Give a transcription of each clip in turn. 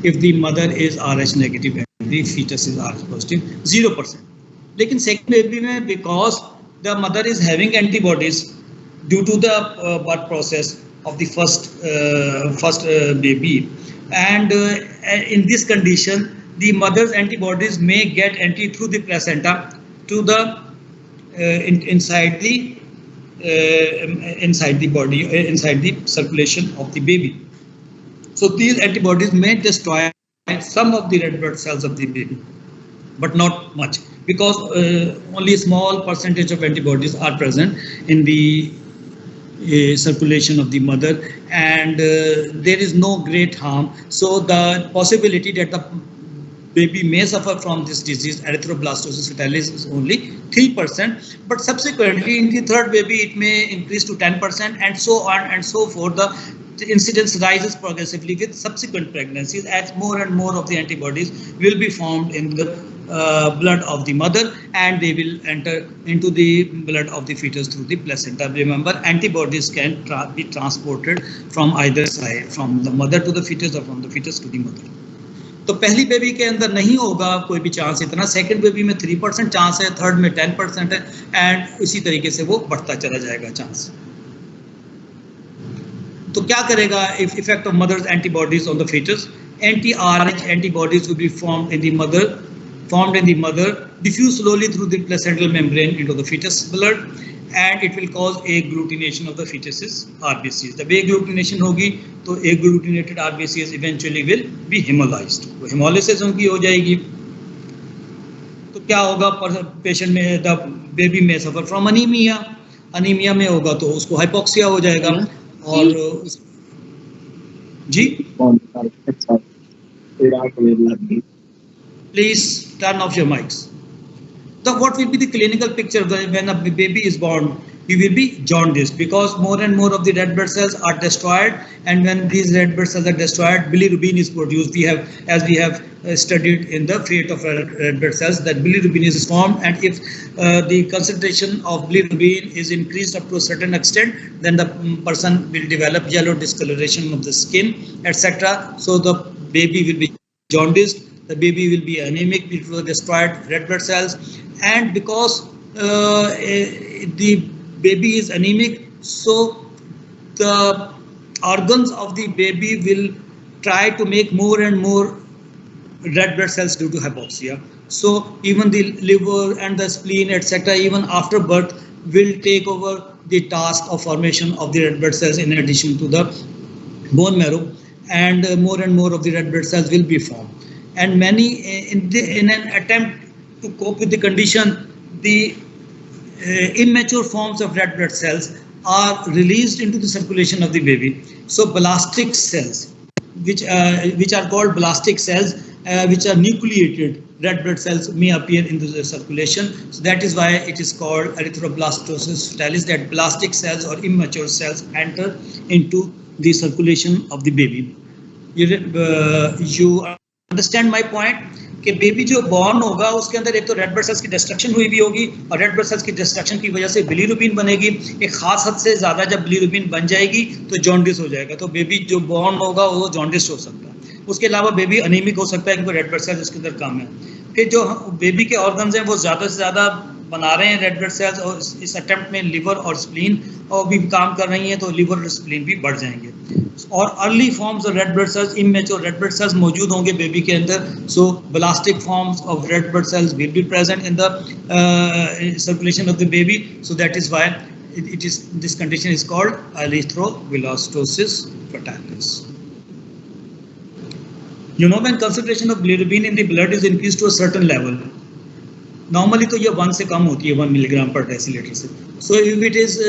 if the mother is RH negative and the fetus is RH positive, 0%. लेकिन second baby में because the mother is having antibodies due to the birth process of the first baby, and in this condition the mother's antibodies may get entry through the placenta to the inside the body, inside the circulation of the baby. So these antibodies may destroy some of the red blood cells of the baby, but not much, because only a small percentage of antibodies are present in the circulation of the mother, and there is no great harm. So the possibility that the baby may suffer from this disease, erythroblastosis fetalis, is only 3%, but subsequently in the third baby it may increase to 10%, and so on and so forth. The incidence rises progressively with subsequent pregnancies as more and more of the antibodies will be formed in the blood of the mother, and they will enter into the blood of the fetus through the placenta. Remember, antibodies can be transported from either side, from the mother to the fetus or from the fetus to the mother. तो पहली baby के अंदर नहीं होगा कोई भी chance इतना, second baby में 3% चांस है, थर्ड में 10% है, एंड इसी तरीके से वो बढ़ता चला जाएगा चांस. तो क्या करेगा if effect of mother's antibodies on the fetus? Anti-RH antibodies will be formed in the mother, diffuse slowly through the placental membrane into the fetus blood, and it will cause agglutination of the fetus's RBCs. जब agglutination होगी तो agglutinated RBCs eventually will be hemolyzed. तो hemolysis उनकी हो जाएगी. तो क्या होगा पेशेंट में? द बेबी में सफर फ्रॉम अनीमिया. अनीमिया में होगा तो उसको हाइपोक्सिया हो जाएगा. और जी please turn off your mics. So what will be the clinical picture when a baby is born? He will be jaundiced, because more and more of the red blood cells are destroyed, and when these red blood cells are destroyed, bilirubin is produced. As we have studied in the fate of red blood cells, that bilirubin is formed, and if the concentration of bilirubin is increased up to a certain extent, then the person will develop yellow discoloration of the skin, etc. So the baby will be jaundiced. The baby will be anemic due to the destroyed red blood cells, and because the baby is anemic, so the organs of the baby will try to make more and more red blood cells due to hypoxia. So even the liver and the spleen, etc., even after birth, will take over the task of formation of the red blood cells in addition to the bone marrow, and more of the red blood cells will be formed. And many, in an attempt to cope with the condition, the immature forms of red blood cells are released into the circulation of the baby. So blastic cells, which are called blastic cells, which are nucleated red blood cells, may appear into the circulation. So that is why it is called erythroblastosis fetalis, that blastic cells or immature cells enter into the circulation of the baby. You understand my point? कि baby जो born होगा उसके अंदर एक तो red blood sales की destruction हुई भी होगी, और रेड ब्लड सेल्स की डिस्ट्रक्शन की वजह से बिलीरुबिन बनेगी. एक खास हद से ज्यादा जब बिलीरुबिन बन जाएगी तो जॉन्डिस हो जाएगा. तो बेबी जो बॉर्न होगा वो जॉन्डिस हो सकता है. उसके अलावा बेबी अनीमिक हो सकता है क्योंकि रेड ब्लड सेल्स उसके अंदर कम है. फिर जो बेबी के ऑर्गन्स हैं वो ज्यादा से ज्यादा बना रहे हैं रेड ब्लड सेल्स, और इस अटेम्प्ट में लिवर और स्प्लीन और भी काम कर रही हैं, तो लिवर और स्प्लीन भी बढ़ जाएंगे. और early forms of red blood cells, immature red blood cells मौजूद होंगे बेबी के अंदर. So blastic forms of red blood cells will be present in the circulation of the baby. So that is why this condition is called erythroblastosis fetalis. You know, when concentration of bilirubin in the blood is increased to a certain level, normally तो ये 1 से कम होती है, 1 milligram per deciliter से. So if it is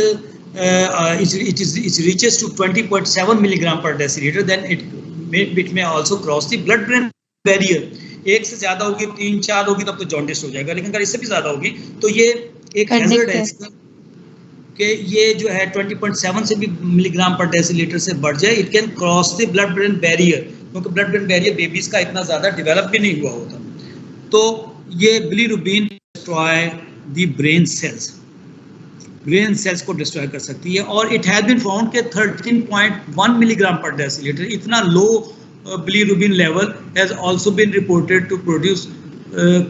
it reaches to 20.7 milligram per deciliter, then it may also cross the blood-brain barrier. एक से ज्यादा होगी, 3-4 होगी तब तो जॉन्डिस हो जाएगा. लेकिन अगर इससे भी ज्यादा होगी तो ये एक हैजर्ड है कि ये जो है 20.7 से भी मिलीग्राम पर डेसीलीटर से बढ़ जाए, it can cross the blood brain barrier, क्योंकि ब्लड ब्रेन बैरियर बेबीज का इतना ज्यादा डेवलप भी नहीं हुआ होता. तो ये bilirubin destroy the brain cells को डिस्ट्रॉय कर सकती है. और इट हैज बीन फाउंड के 13.1 मिलीग्राम पर डेसीलीटर, इतना लो bilirubin level has also been reported to produce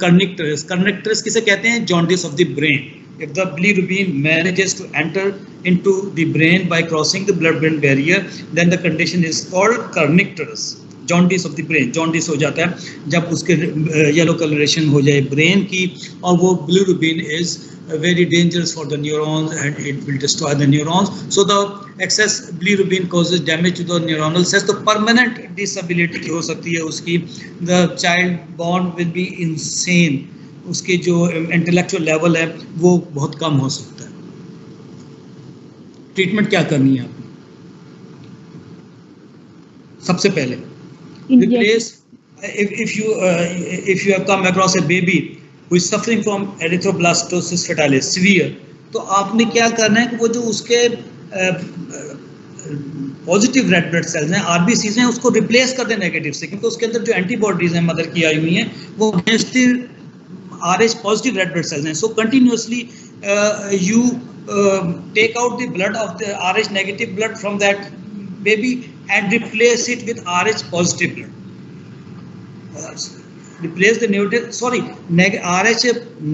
kernicterus. Kernicterus किसे कहते हैं? Jaundice of the brain. If the bilirubin manages to enter into the brain by crossing the blood-brain barrier, then the condition is called kernicterus. Jaundice of the brain, jaundice हो जाता है जब उसके yellow colouration हो जाए brain की, और वो bilirubin is very dangerous for the neurons and it will destroy the neurons. So the excess bilirubin causes damage to the neuronal cells. तो permanent disability की हो सकती है उसकी. The child born will be insane. उसके जो intellectual level है वो बहुत कम हो सकता है. ट्रीटमेंट क्या करनी है आपने? सबसे पहले replace if you have come across a baby who is suffering from erythroblastosis fetalis severe, तो आपने क्या करना है कि वो जो उसके पॉजिटिव रेड ब्लड सेल्स हैं, आरबीसीज हैं, उसको रिप्लेस कर दें नेगेटिव से, क्योंकि उसके अंदर जो एंटीबॉडीज हैं मदर की आई हुई हैं वो against RH positive red blood sales हैं. सो continuously you take out the blood of the RH negative blood from that baby and replace it with RH positive blood. Replace the RH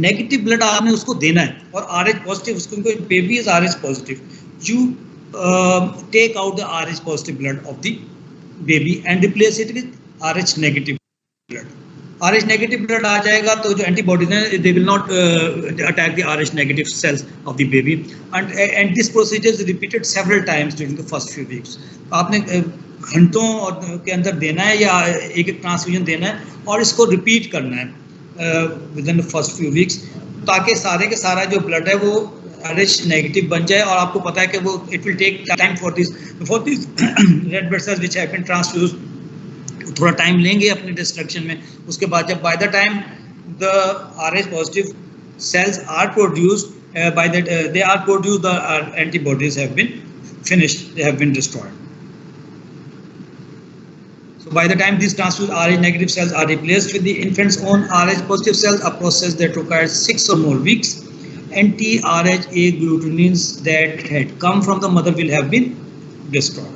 negative blood आपने उसको देना है और RH positive उसको, baby is RH positive. You take out the RH positive blood of the baby and replace it with RH negative blood. RH negative blood आ जाएगा तो जो antibodies हैं they will not attack the RH negative cells of the baby, and this procedure is repeated several times during the first few weeks. आपने घंटों के अंदर देना है या एक ट्रांसफ्यूजन देना है और इसको रिपीट करना है with in the first few weeks, ताकि सारे के सारा जो ब्लड है वो RH नेगेटिव बन जाए. और आपको पता है कि वो it will take time for this red blood cells which have been transfused, थोड़ा टाइम लेंगे अपने डिस्ट्रक्शन में. उसके बाद जब by the time the RH positive cells are produced, by that they are produced, the antibodies have been finished, they have been destroyed. So by the time these transfused RH negative cells are replaced with the infant's own RH positive cells, a process that requires 6 or more weeks, anti-RHA agglutinins that had come from the mother will have been destroyed.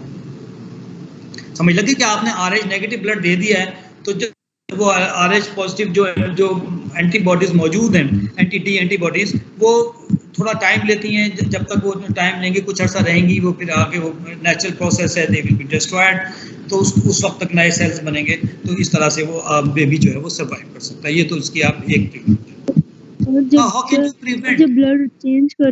समझ लगी कि आपने RH negative blood दे दिया है तो जो वो RH positive जो एंटीबॉडीज मौजूद हैं, एंटी-डी एंटीबॉडीज, वो थोड़ा टाइम लेती हैं. जब तक वो टाइम लेंगे, कुछ अर्सा रहेंगी, वो फिर आगे वो नेचुरल प्रोसेस है, दे विल बी डिस्ट्रॉयड. तो उस वक्त तक नए सेल्स बनेंगे. तो इस तरह से वो बेबी जो है वो सर्वाइव कर सकता है. ये तो उसकी आप एक ट्रीटमेंट है. जब ब्लड चेंज कर